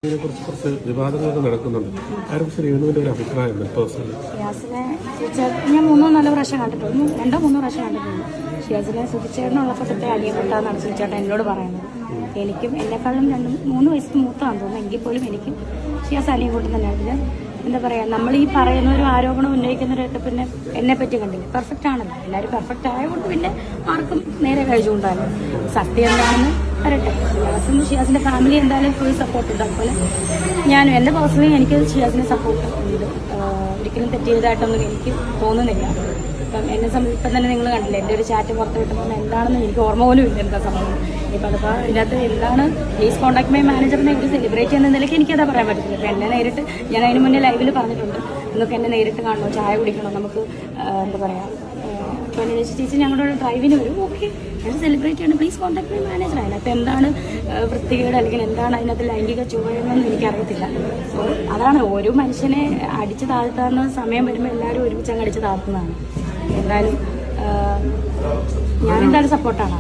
ഇതിനെക്കുറിച്ച് കുറച്ച് വിവാദങ്ങളൊക്കെ നടക്കുന്നുണ്ട്. ആരെക്കുറിച്ച് രേണുവിൻ്റെ ഒരു അഭിപ്രായം പേഴ്സണലി? ഷിയാസിനെ ഞാൻ 3-4 പ്രാവശ്യം കണ്ടിട്ടുള്ളൂ, 2-3 പ്രാവശ്യം കണ്ടിട്ടുള്ളൂ. ഷിയാസിനെ സുധിച്ചേട്ടനുള്ളപ്പോൾ തൊട്ടേ അടിയപ്പെട്ടാന്നാണ് സുധിച്ചേട്ടൻ എന്നോട് പറയുന്നത്. എനിക്കും എന്നെക്കാളും 2-3 വയസ്സ് മൂത്താന്ന് തോന്നുന്നു. എങ്കിൽ പോലും എനിക്കും ഷിയാസ് അനിയും കൂട്ടി തന്നെയാണ്. പിന്നെ എന്താ പറയുക, നമ്മൾ ഈ പറയുന്ന ഒരു ആരോപണം ഉന്നയിക്കുന്നവരൊക്കെ പിന്നെ എന്നെ പറ്റി കണ്ടില്ല. പെർഫെക്റ്റ് ആണല്ലോ, എല്ലാവരും പെർഫെക്റ്റ് ആയതുകൊണ്ട് പിന്നെ ആർക്കും നേരെ കഴിച്ചുകൊണ്ടാലും സത്യം എന്താണെന്ന് വരട്ടെ. ഷിയാസിന്റെ ഫാമിലി എന്തായാലും ഫുൾ സപ്പോർട്ട് ഉണ്ട്. അതുപോലെ ഞാനും എൻ്റെ പേഴ്സണലി എനിക്ക് ഷിയാസിനെ സപ്പോർട്ട് ഉണ്ട്. ഒരിക്കലും തെറ്റിയതായിട്ടൊന്നും എനിക്ക് തോന്നുന്നില്ല. ഇപ്പം എന്നെ സംബന്ധിച്ച് ഇപ്പം തന്നെ നിങ്ങൾ കണ്ടില്ലേ, എൻ്റെ ഒരു ചാറ്റ് പുറത്ത് വിട്ടപ്പോൾ എന്താണെന്ന് എനിക്ക് ഓർമ്മ പോലും ഇല്ല എന്താ സംഭവം. ഇപ്പം അതിപ്പോൾ ഇതിനകത്ത് എന്താണ് പ്ലീസ് കോൺടാക്ട് മൈ മാനേജറിനെ ഒരു സെലിബ്രേറ്റ് ചെയ്യുന്ന നിലയ്ക്ക് എനിക്കതാ പറയാൻ പറ്റില്ല. ഇപ്പം എന്നെ നേരിട്ട് ഞാൻ അതിന് മുന്നേ ലൈവിൽ പറഞ്ഞിട്ടുണ്ട്, നിങ്ങൾക്ക് എന്നെ നേരിട്ട് കാണണോ, ചായ കുടിക്കണോ, നമുക്ക് എന്താ പറയുക, ഇപ്പോൾ എന്നെ ചേച്ചി ഞങ്ങളുടെ ഡ്രൈവിന് വരും, ഓക്കെ ഞാൻ സെലിബ്രേറ്റ് ചെയ്യണം, പ്ലീസ് കോൺടാക്ട് മൈ മാനേജർ. അതിനകത്ത് എന്താണ് വൃത്തികേട് അല്ലെങ്കിൽ എന്താണ് അതിനകത്ത് ലൈംഗിക ചുവയെന്നൊന്നും എനിക്കറിയത്തില്ല. സോ അതാണ് ഓരോ മനുഷ്യനെ അടിച്ച് താഴ്ത്താവുന്ന സമയം വരുമ്പോൾ എല്ലാവരും ഒരുമിച്ച് അങ്ങ് അടിച്ച് താഴ്ത്തുന്നതാണ്. എന്തായാലും ഞാനെന്തായാലും സപ്പോർട്ടാണ്.